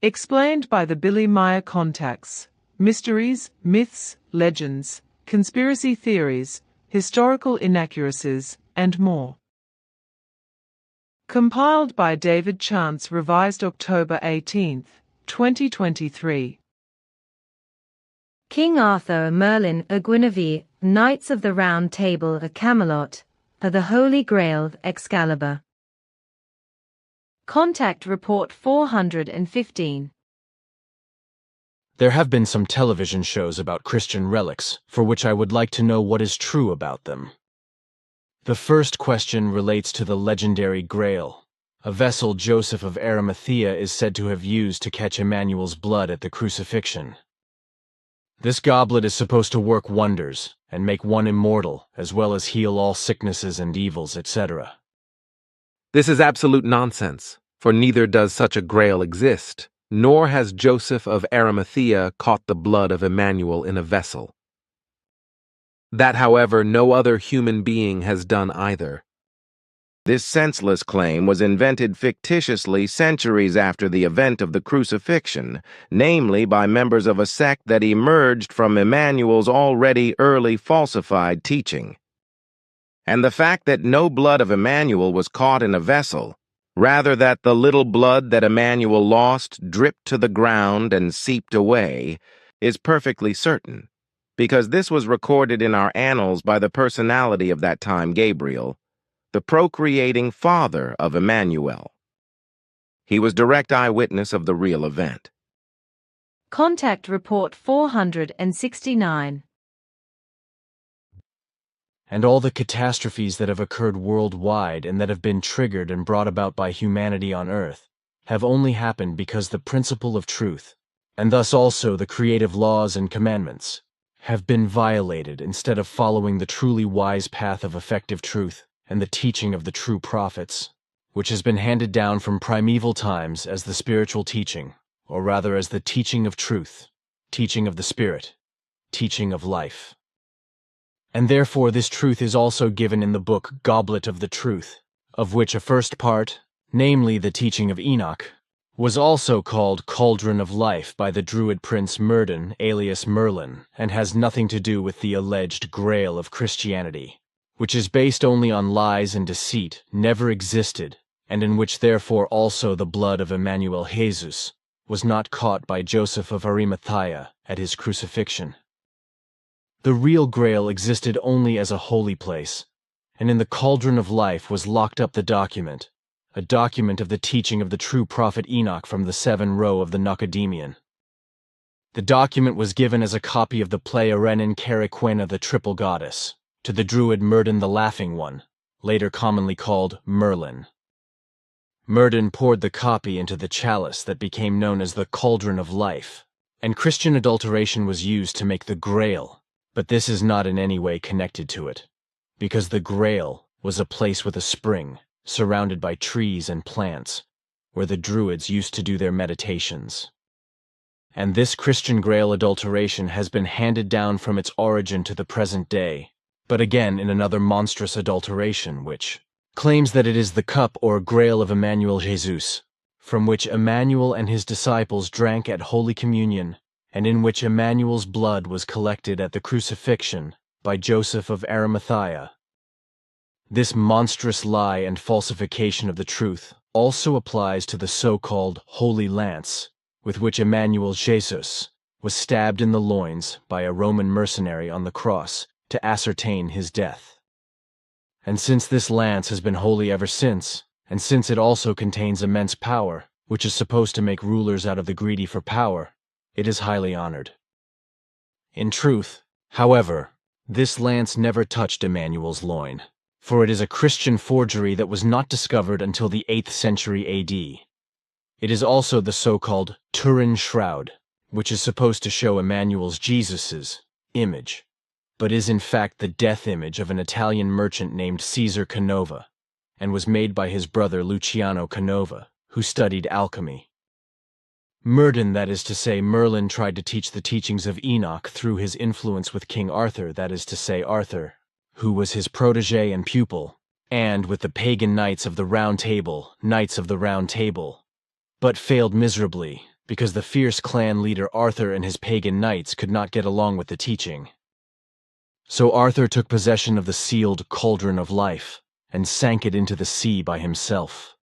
Explained by the Billy Meier contacts. Mysteries, myths, legends, conspiracy theories, historical inaccuracies, and more. Compiled by David Chance, revised October 18, 2023. King Arthur and Merlin Guinevere, Knights of the Round Table of Camelot, are the Holy Grail of Excalibur. Contact Report 415. There have been some television shows about Christian relics, for which I would like to know what is true about them. The first question relates to the legendary Grail, a vessel Joseph of Arimathea is said to have used to catch Emmanuel's blood at the crucifixion. This goblet is supposed to work wonders and make one immortal, as well as heal all sicknesses and evils, etc. This is absolute nonsense, for neither does such a Grail exist, nor has Joseph of Arimathea caught the blood of Emmanuel in a vessel. That, however, no other human being has done either. This senseless claim was invented fictitiously centuries after the event of the crucifixion, namely by members of a sect that emerged from Emmanuel's already early falsified teaching. And the fact that no blood of Emmanuel was caught in a vessel, rather that the little blood that Emmanuel lost dripped to the ground and seeped away, is perfectly certain, because this was recorded in our annals by the personality of that time, Gabriel, the procreating father of Emmanuel. He was direct eyewitness of the real event. Contact Report 469. And all the catastrophes that have occurred worldwide and that have been triggered and brought about by humanity on Earth have only happened because the principle of truth, and thus also the creative laws and commandments, have been violated instead of following the truly wise path of effective truth and the teaching of the true prophets, which has been handed down from primeval times as the spiritual teaching, or rather as the teaching of truth, teaching of the Spirit, teaching of life. And therefore this truth is also given in the book Goblet of the Truth, of which a first part, namely the teaching of Enoch, was also called Cauldron of Life by the Druid prince Merlin, alias Merlin, and has nothing to do with the alleged Grail of Christianity, which is based only on lies and deceit, never existed, and in which therefore also the blood of Emmanuel Jesus was not caught by Joseph of Arimathea at his crucifixion. The real Grail existed only as a holy place, and in the Cauldron of Life was locked up the document, a document of the teaching of the true prophet Enoch from the 7 row of the Nocademian. The document was given as a copy of the play Arenin Cariquena the Triple Goddess, to the Druid Merlin the Laughing One, later commonly called Merlin. Merlin poured the copy into the chalice that became known as the Cauldron of Life, and Christian adulteration was used to make the Grail, but this is not in any way connected to it, because the Grail was a place with a spring, surrounded by trees and plants, where the Druids used to do their meditations. And this Christian Grail adulteration has been handed down from its origin to the present day, but again in another monstrous adulteration which claims that it is the cup or Grail of Emmanuel Jesus, from which Emmanuel and his disciples drank at Holy Communion, and in which Emmanuel's blood was collected at the crucifixion by Joseph of Arimathea. This monstrous lie and falsification of the truth also applies to the so-called Holy Lance, with which Emmanuel Jesus was stabbed in the loins by a Roman mercenary on the cross to ascertain his death. And since this lance has been holy ever since, and since it also contains immense power, which is supposed to make rulers out of the greedy for power, it is highly honored. In truth, however, this lance never touched Emmanuel's loin, for it is a Christian forgery that was not discovered until the 8th century AD. It is also the so-called Turin Shroud, which is supposed to show Emmanuel's Jesus's image, but is in fact the death image of an Italian merchant named Caesar Canova, and was made by his brother Luciano Canova, who studied alchemy. Merlin, that is to say, Merlin tried to teach the teachings of Enoch through his influence with King Arthur, that is to say, Arthur, who was his protege and pupil, and with the pagan knights of the Round Table, but failed miserably, because the fierce clan leader Arthur and his pagan knights could not get along with the teaching. So Arthur took possession of the sealed cauldron of life and sank it into the sea by himself.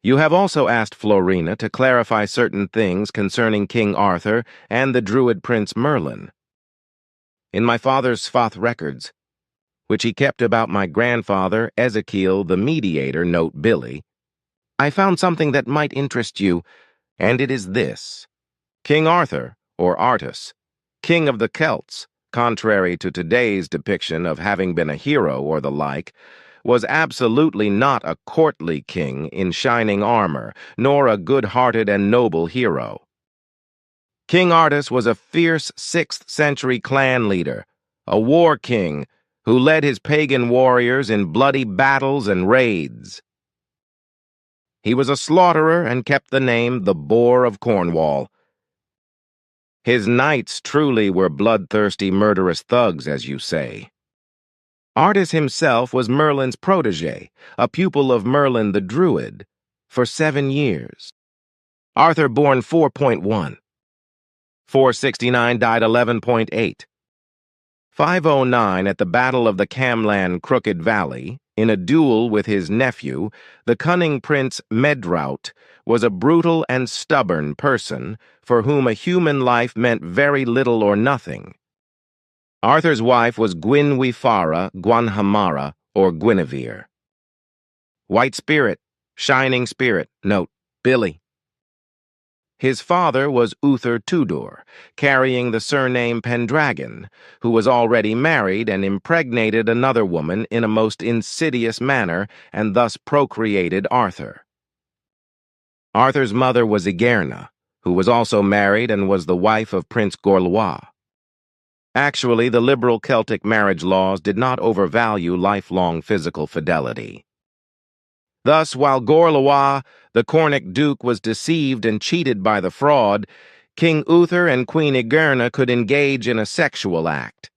You have also asked Florina to clarify certain things concerning King Arthur and the Druid Prince Merlin. In my father's Svath records, which he kept about my grandfather Ezekiel the Mediator, note Billy, I found something that might interest you, and it is this. King Arthur, or Artus, king of the Celts, contrary to today's depiction of having been a hero or the like, was absolutely not a courtly king in shining armor, nor a good-hearted and noble hero. King Artus was a fierce 6th century clan leader, a war king who led his pagan warriors in bloody battles and raids. He was a slaughterer and kept the name the Boar of Cornwall. His knights truly were bloodthirsty, murderous thugs, as you say. Artus himself was Merlin's protege, a pupil of Merlin the Druid, for 7 years. Arthur born 4.1. 469 died 11.8. 509 at the Battle of the Camlan Crooked Valley, in a duel with his nephew, the cunning prince Medraut was a brutal and stubborn person for whom a human life meant very little or nothing. Arthur's wife was Guinevere, Guanhamara, or Guinevere. White Spirit, Shining Spirit, note, Billy. His father was Uther Tudor, carrying the surname Pendragon, who was already married and impregnated another woman in a most insidious manner and thus procreated Arthur. Arthur's mother was Igerna, who was also married and was the wife of Prince Gorlois. Actually, the liberal Celtic marriage laws did not overvalue lifelong physical fidelity. Thus, while Gorlois, the Cornic duke, was deceived and cheated by the fraud, King Uther and Queen Igerna could engage in a sexual act.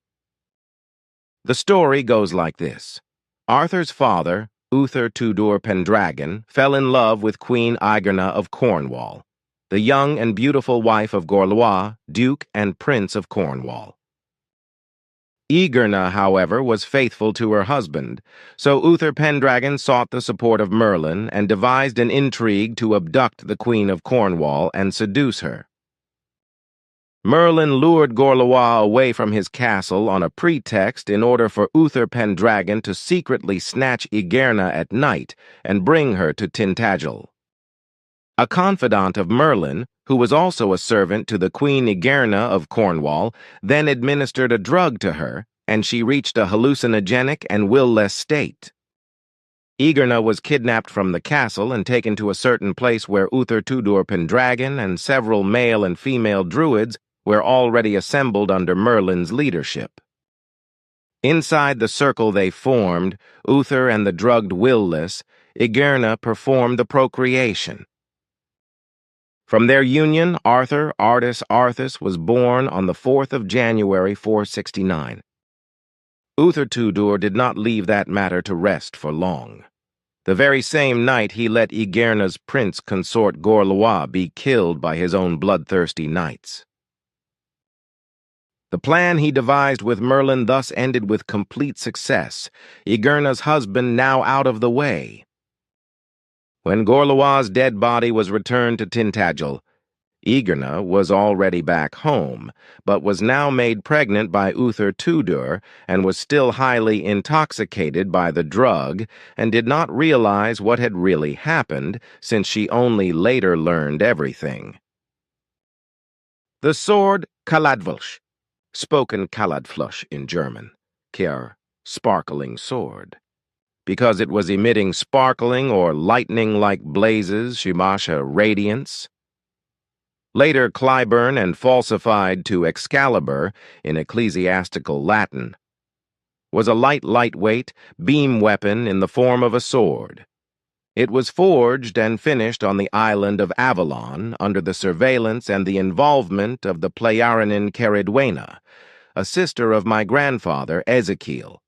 The story goes like this. Arthur's father, Uther Tudor Pendragon, fell in love with Queen Igerna of Cornwall, the young and beautiful wife of Gorlois, Duke and Prince of Cornwall. Igerna, however, was faithful to her husband, so Uther Pendragon sought the support of Merlin and devised an intrigue to abduct the Queen of Cornwall and seduce her. Merlin lured Gorlois away from his castle on a pretext in order for Uther Pendragon to secretly snatch Igerna at night and bring her to Tintagel. A confidant of Merlin, who was also a servant to the Queen Igerna of Cornwall, then administered a drug to her, and she reached a hallucinogenic and will-less state. Igerna was kidnapped from the castle and taken to a certain place where Uther Tudor Pendragon and several male and female druids were already assembled under Merlin's leadership. Inside the circle they formed, Uther and the drugged will-less, Igerna performed the procreation. From their union, Arthur Artus Arthus was born on the 4th of January 469. Uther Tudor did not leave that matter to rest for long. The very same night he let Igerna's prince consort Gorlois be killed by his own bloodthirsty knights. The plan he devised with Merlin thus ended with complete success, Igerna's husband now out of the way. When Gorlois' dead body was returned to Tintagel, Igerna was already back home, but was now made pregnant by Uther Tudor and was still highly intoxicated by the drug and did not realize what had really happened, since she only later learned everything. The sword Kaladvulsh, spoken Kaladflush in German, Kjær, sparkling sword. Because it was emitting sparkling or lightning-like blazes, Shimasha radiance. Later Clyburn and falsified to Excalibur in ecclesiastical Latin, was a lightweight beam weapon in the form of a sword. It was forged and finished on the island of Avalon under the surveillance and the involvement of the Pleiarinin Ceridwena, a sister of my grandfather Ezekiel.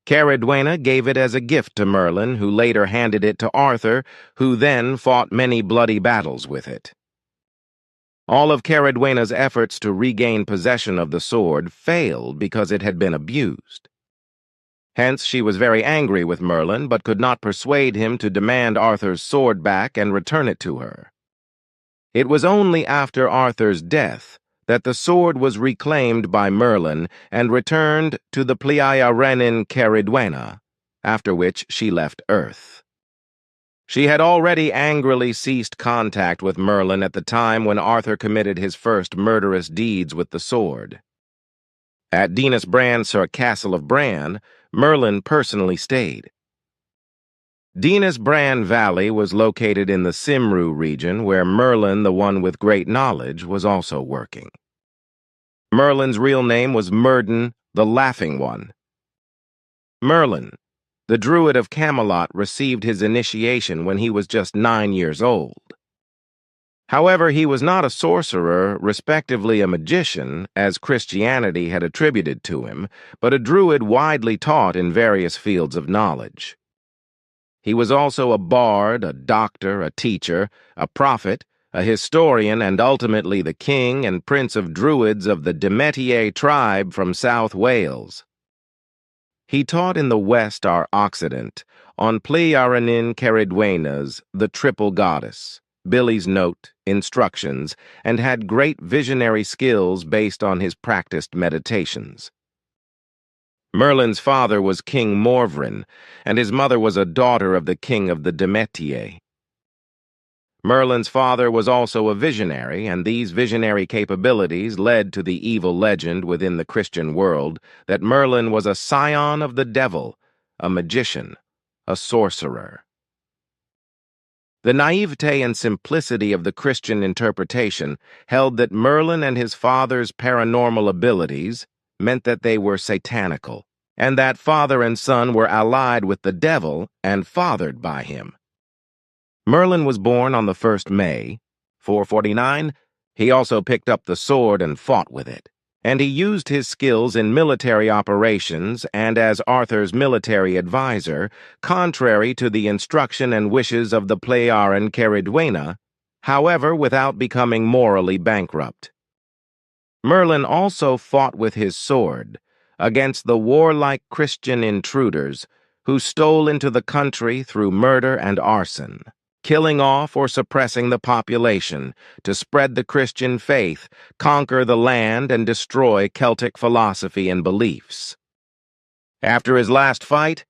Ceridwena gave it as a gift to Merlin, who later handed it to Arthur, who then fought many bloody battles with it. All of Caradwena's efforts to regain possession of the sword failed because it had been abused. Hence, she was very angry with Merlin, but could not persuade him to demand Arthur's sword back and return it to her. It was only after Arthur's death that the sword was reclaimed by Merlin and returned to the Playa Renin Caradwena, after which she left Earth. She had already angrily ceased contact with Merlin at the time when Arthur committed his first murderous deeds with the sword. At Dinas Bran's Castle of Bran, Merlin personally stayed. Dinas Bran Valley was located in the Cymru region where Merlin, the one with great knowledge, was also working. Merlin's real name was Myrddin, the Laughing One. Merlin, the druid of Camelot, received his initiation when he was just 9 years old. However, he was not a sorcerer, respectively a magician, as Christianity had attributed to him, but a druid widely taught in various fields of knowledge. He was also a bard, a doctor, a teacher, a prophet, a historian, and ultimately the king and prince of druids of the Demetier tribe from South Wales. He taught in the West or Occident, on Plearanin Caradwena's The Triple Goddess, Billy's Note, instructions, and had great visionary skills based on his practiced meditations. Merlin's father was King Morvran, and his mother was a daughter of the king of the Demetier. Merlin's father was also a visionary, and these visionary capabilities led to the evil legend within the Christian world that Merlin was a scion of the devil, a magician, a sorcerer. The naivete and simplicity of the Christian interpretation held that Merlin and his father's paranormal abilities meant that they were satanical, and that father and son were allied with the devil and fathered by him. Merlin was born on the 1st May, 449. He also picked up the sword and fought with it, and he used his skills in military operations and as Arthur's military advisor, contrary to the instruction and wishes of the Plearan Caradwena, however without becoming morally bankrupt. Merlin also fought with his sword against the warlike Christian intruders who stole into the country through murder and arson, killing off or suppressing the population to spread the Christian faith, conquer the land, and destroy Celtic philosophy and beliefs. After his last fight,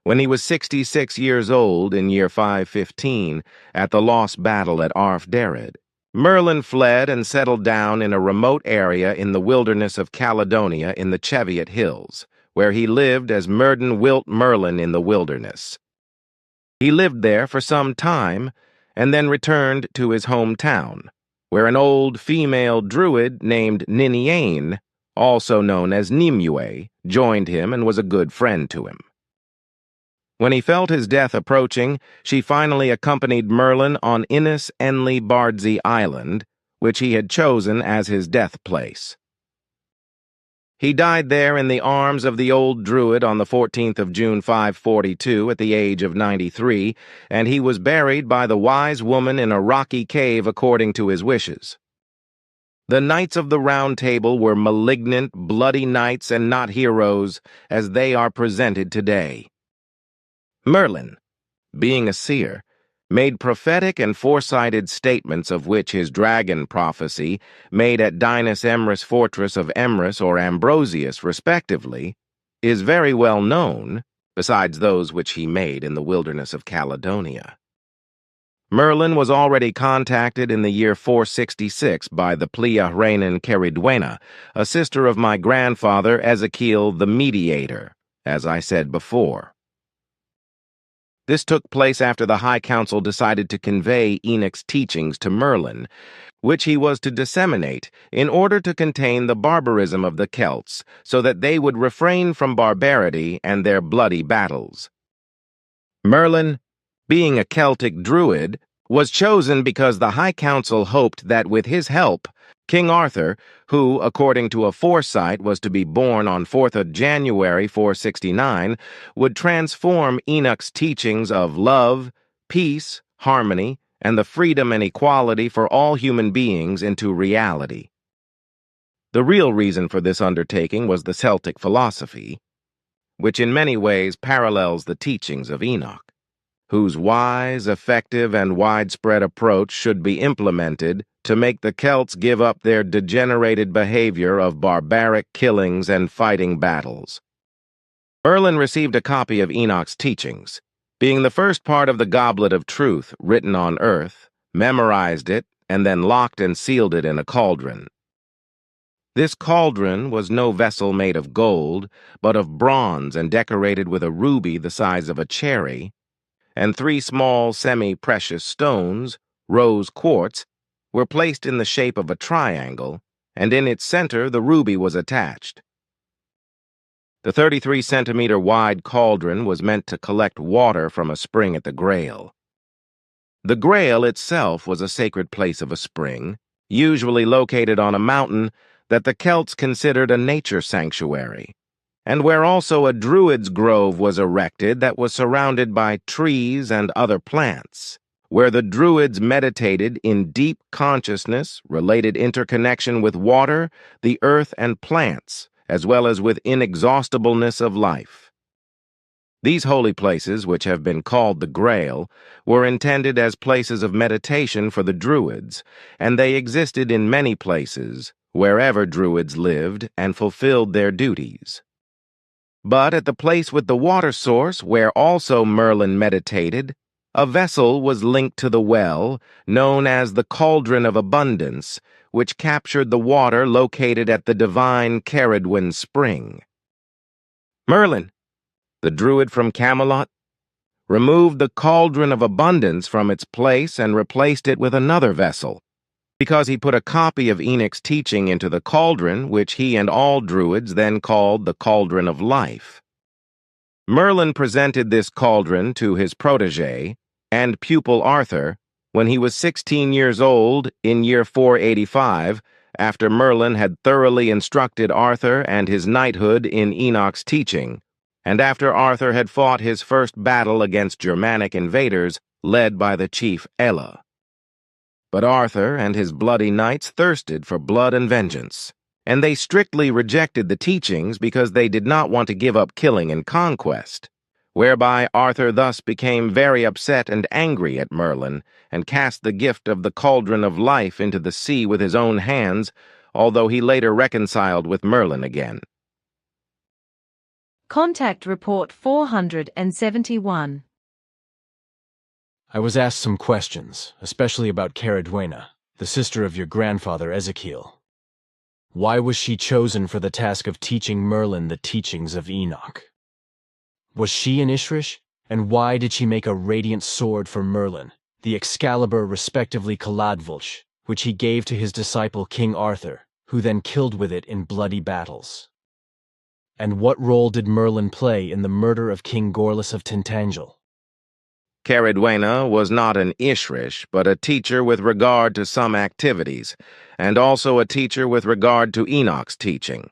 when he was 66 years old in year 515 at the lost battle at Arf-Derid, Merlin fled and settled down in a remote area in the wilderness of Caledonia in the Cheviot Hills, where he lived as Myrddin Wilt Merlin in the wilderness. He lived there for some time, and then returned to his hometown, where an old female druid named Niniane, also known as Nimue, joined him and was a good friend to him. When he felt his death approaching, she finally accompanied Merlin on Innis Enlil Bardsey Island, which he had chosen as his death place. He died there in the arms of the old druid on the 14th of June 542 at the age of 93, and he was buried by the wise woman in a rocky cave according to his wishes. The Knights of the Round Table were malignant, bloody knights and not heroes, as they are presented today. Merlin, being a seer, made prophetic and foresighted statements of which his dragon prophecy, made at Dinas Emrys fortress of Emrys or Ambrosius respectively, is very well known, besides those which he made in the wilderness of Caledonia. Merlin was already contacted in the year 466 by the Plea Reinin Caradwena, a sister of my grandfather Ezekiel the Mediator, as I said before. This took place after the High Council decided to convey Enoch's teachings to Merlin, which he was to disseminate in order to contain the barbarism of the Celts, so that they would refrain from barbarity and their bloody battles. Merlin, being a Celtic druid, was chosen because the High Council hoped that with his help, King Arthur, who, according to a foresight, was to be born on 4th of January 469, would transform Enoch's teachings of love, peace, harmony, and the freedom and equality for all human beings into reality. The real reason for this undertaking was the Celtic philosophy, which in many ways parallels the teachings of Enoch, whose wise, effective, and widespread approach should be implemented to make the Celts give up their degenerated behavior of barbaric killings and fighting battles. Merlin received a copy of Enoch's teachings, being the first part of the Goblet of Truth written on earth, memorized it, and then locked and sealed it in a cauldron. This cauldron was no vessel made of gold, but of bronze and decorated with a ruby the size of a cherry, and 3 small semi-precious stones, rose quartz, were placed in the shape of a triangle, and in its center the ruby was attached. The 33-centimeter wide cauldron was meant to collect water from a spring at the Grail. The Grail itself was a sacred place of a spring, usually located on a mountain that the Celts considered a nature sanctuary, and where also a druid's grove was erected that was surrounded by trees and other plants, where the druids meditated in deep consciousness, related interconnection with water, the earth, and plants, as well as with inexhaustibleness of life. These holy places, which have been called the Grail, were intended as places of meditation for the druids, and they existed in many places, wherever druids lived and fulfilled their duties. But at the place with the water source, where also Merlin meditated, a vessel was linked to the well, known as the Cauldron of Abundance, which captured the water located at the divine Caradwen spring. Merlin, the druid from Camelot, removed the Cauldron of Abundance from its place and replaced it with another vessel, because he put a copy of Enoch's teaching into the cauldron, which he and all druids then called the Cauldron of Life. Merlin presented this cauldron to his protege and pupil Arthur when he was 16 years old in year 485, after Merlin had thoroughly instructed Arthur and his knighthood in Enoch's teaching, and after Arthur had fought his first battle against Germanic invaders led by the chief Ella. But Arthur and his bloody knights thirsted for blood and vengeance, and they strictly rejected the teachings because they did not want to give up killing and conquest, whereby Arthur thus became very upset and angry at Merlin, and cast the gift of the Cauldron of Life into the sea with his own hands, although he later reconciled with Merlin again. Contact Report 471. I was asked some questions, especially about Caradwena, the sister of your grandfather Ezekiel. Why was she chosen for the task of teaching Merlin the teachings of Enoch? Was she an Ishrish? And why did she make a radiant sword for Merlin, the Excalibur respectively Caladvolch, which he gave to his disciple King Arthur, who then killed with it in bloody battles? And what role did Merlin play in the murder of King Gorlas of Tintagel? Caradwena was not an Ishrish, but a teacher with regard to some activities, and also a teacher with regard to Enoch's teaching.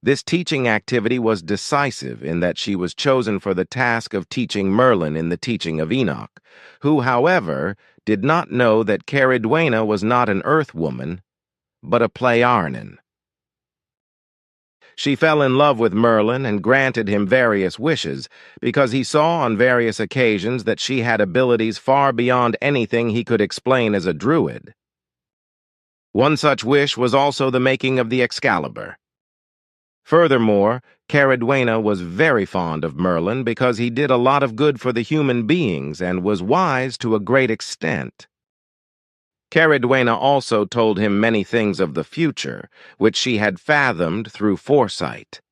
This teaching activity was decisive in that she was chosen for the task of teaching Merlin in the teaching of Enoch, who, however, did not know that Caradwena was not an earth woman, but a Pleiarnan. She fell in love with Merlin and granted him various wishes, because he saw on various occasions that she had abilities far beyond anything he could explain as a druid. One such wish was also the making of the Excalibur. Furthermore, Caradwena was very fond of Merlin because he did a lot of good for the human beings and was wise to a great extent. Caradwena also told him many things of the future, which she had fathomed through foresight.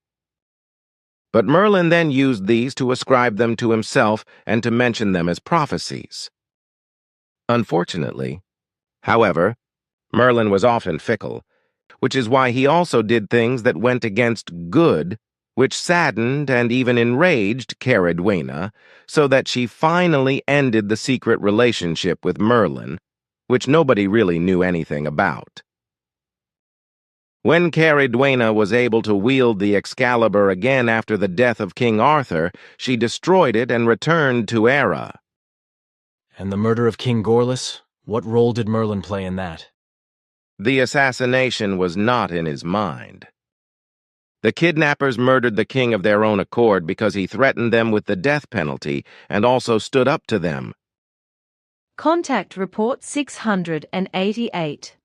But Merlin then used these to ascribe them to himself and to mention them as prophecies. Unfortunately, however, Merlin was often fickle, which is why he also did things that went against good, which saddened and even enraged Caradwena, so that she finally ended the secret relationship with Merlin, which nobody really knew anything about. When Caradwena was able to wield the Excalibur again after the death of King Arthur, she destroyed it and returned to Era. And the murder of King Gorlas? What role did Merlin play in that? The assassination was not in his mind. The kidnappers murdered the king of their own accord because he threatened them with the death penalty and also stood up to them. Contact Report 688.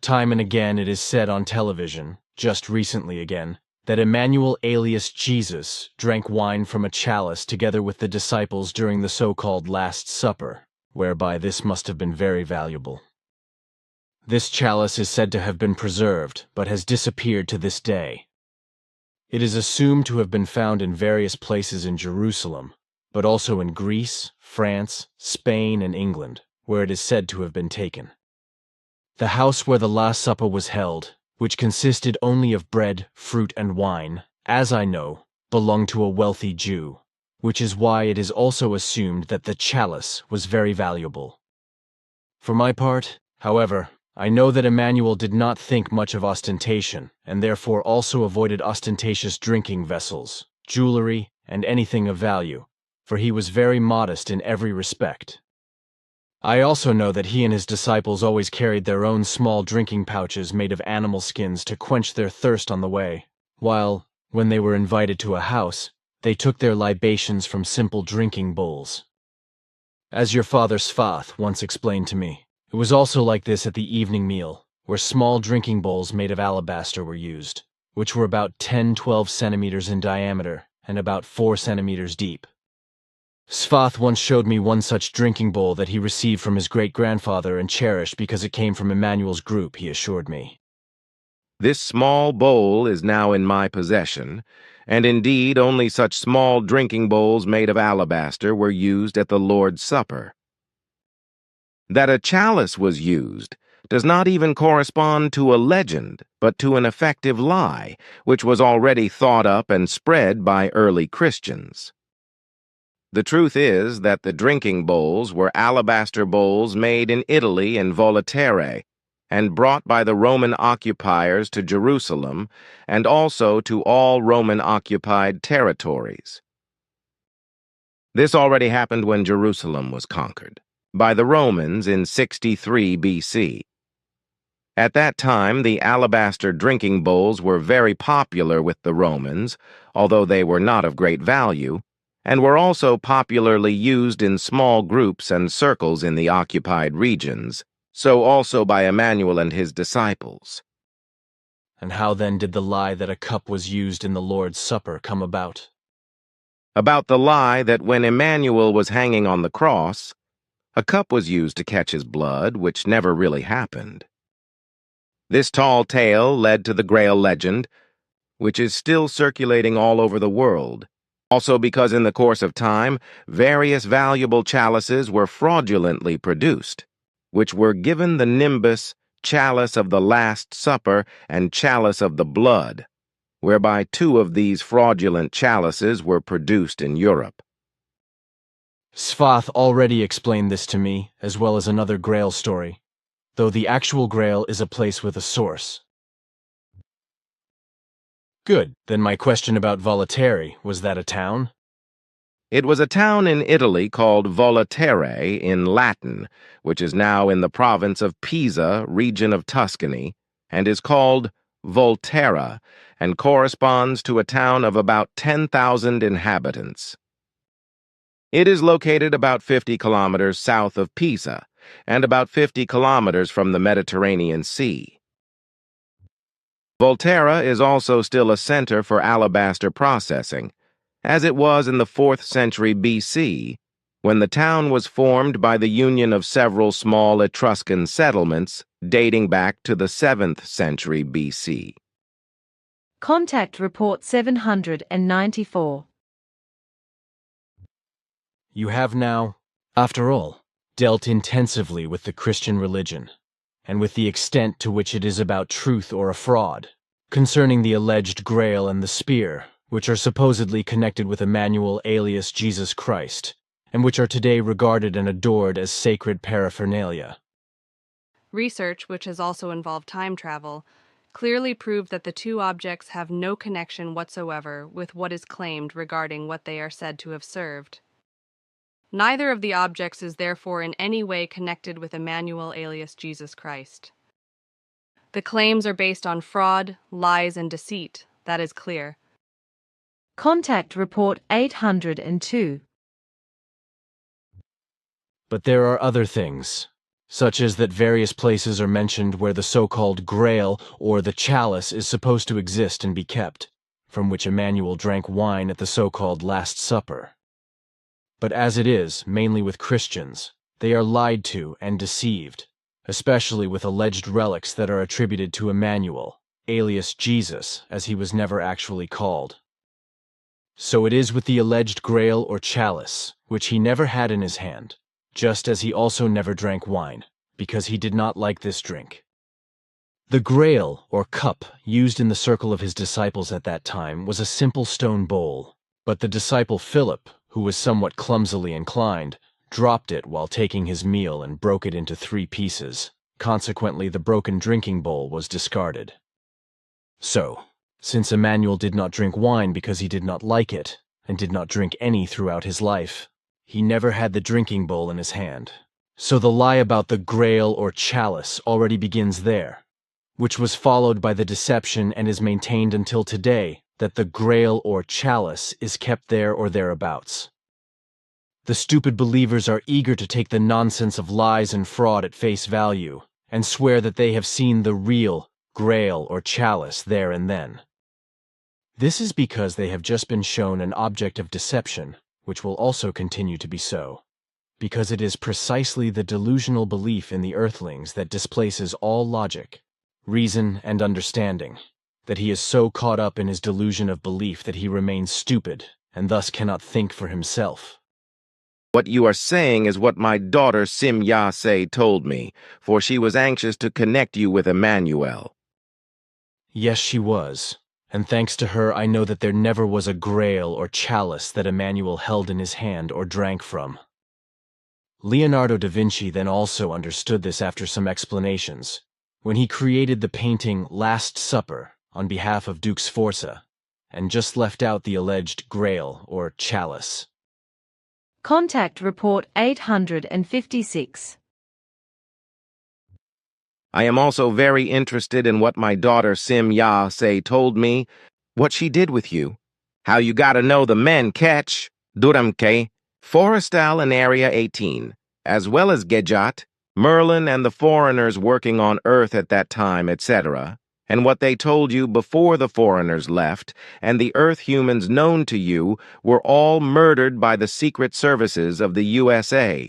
Time and again it is said on television, just recently again, that Emmanuel alias Jesus drank wine from a chalice together with the disciples during the so-called Last Supper, whereby this must have been very valuable. This chalice is said to have been preserved, but has disappeared to this day. It is assumed to have been found in various places in Jerusalem, but also in Greece, France, Spain, and England, where it is said to have been taken. The house where the Last Supper was held, which consisted only of bread, fruit, and wine, as I know, belonged to a wealthy Jew, which is why it is also assumed that the chalice was very valuable. For my part, however, I know that Emmanuel did not think much of ostentation, and therefore also avoided ostentatious drinking vessels, jewelry, and anything of value, for he was very modest in every respect. I also know that he and his disciples always carried their own small drinking pouches made of animal skins to quench their thirst on the way, while, when they were invited to a house, they took their libations from simple drinking bowls. As your father Sfath once explained to me, it was also like this at the evening meal, where small drinking bowls made of alabaster were used, which were about 10-12 centimeters in diameter and about 4 centimeters deep. Sfath once showed me one such drinking bowl that he received from his great-grandfather and cherished because it came from Emmanuel's group, he assured me. This small bowl is now in my possession, and indeed only such small drinking bowls made of alabaster were used at the Lord's Supper. That a chalice was used does not even correspond to a legend, but to an effective lie, which was already thought up and spread by early Christians. The truth is that the drinking bowls were alabaster bowls made in Italy and Volaterrae, and brought by the Roman occupiers to Jerusalem and also to all Roman-occupied territories. This already happened when Jerusalem was conquered by the Romans in 63 BC. At that time, the alabaster drinking bowls were very popular with the Romans, although they were not of great value, and were also popularly used in small groups and circles in the occupied regions, so also by Emmanuel and his disciples. And how then did the lie that a cup was used in the Lord's Supper come about? About the lie that when Emmanuel was hanging on the cross, a cup was used to catch his blood, which never really happened. This tall tale led to the Grail legend, which is still circulating all over the world, also because in the course of time, various valuable chalices were fraudulently produced, which were given the nimbus Chalice of the Last Supper and Chalice of the Blood, whereby 2 of these fraudulent chalices were produced in Europe. Sfath already explained this to me, as well as another Grail story, though the actual Grail is a place with a source. Good, then my question about Volaterrae, was that a town? It was a town in Italy called Volaterrae in Latin, which is now in the province of Pisa, region of Tuscany, and is called Volterra, and corresponds to a town of about 10,000 inhabitants. It is located about 50 kilometers south of Pisa, and about 50 kilometers from the Mediterranean Sea. Volterra is also still a center for alabaster processing, as it was in the 4th century BC, when the town was formed by the union of several small Etruscan settlements dating back to the 7th century BC. Contact Report 794. You have now, after all, dealt intensively with the Christian religion, and with the extent to which it is about truth or a fraud, concerning the alleged Grail and the spear, which are supposedly connected with Emmanuel alias Jesus Christ, and which are today regarded and adored as sacred paraphernalia. Research, which has also involved time travel, clearly proved that the 2 objects have no connection whatsoever with what is claimed regarding what they are said to have served. Neither of the objects is therefore in any way connected with Emmanuel alias Jesus Christ. The claims are based on fraud, lies, and deceit, that is clear. Contact Report 802. But there are other things, such as that various places are mentioned where the so-called Grail or the chalice is supposed to exist and be kept, from which Emmanuel drank wine at the so-called Last Supper. But as it is, mainly with Christians, they are lied to and deceived, especially with alleged relics that are attributed to Emmanuel, alias Jesus, as he was never actually called. So it is with the alleged Grail or chalice, which he never had in his hand, just as he also never drank wine, because he did not like this drink. The Grail, or cup, used in the circle of his disciples at that time was a simple stone bowl, but the disciple Philip, who was somewhat clumsily inclined, dropped it while taking his meal and broke it into 3 pieces. Consequently, the broken drinking bowl was discarded. So, since Emmanuel did not drink wine because he did not like it, and did not drink any throughout his life, he never had the drinking bowl in his hand. So the lie about the Grail or chalice already begins there, which was followed by the deception and is maintained until today that the Grail or chalice is kept there or thereabouts. The stupid believers are eager to take the nonsense of lies and fraud at face value, and swear that they have seen the real Grail or chalice there and then. This is because they have just been shown an object of deception, which will also continue to be so, because it is precisely the delusional belief in the earthlings that displaces all logic, reason, and understanding, that he is so caught up in his delusion of belief that he remains stupid and thus cannot think for himself. What you are saying is what my daughter Sim Yase told me, for she was anxious to connect you with Emmanuel. Yes, she was, and thanks to her I know that there never was a Grail or chalice that Emmanuel held in his hand or drank from. Leonardo da Vinci then also understood this after some explanations, when he created the painting Last Supper on behalf of Duke Sforza, and just left out the alleged Grail or chalice. Contact Report 856. I am also very interested in what my daughter Sim Yase told me, what she did with you, how you gotta know the men catch, Duramke, Forestal and Area 18, as well as Gejat, Merlin and the foreigners working on Earth at that time, etc., and what they told you before the foreigners left, and the Earth humans known to you were all murdered by the secret services of the USA.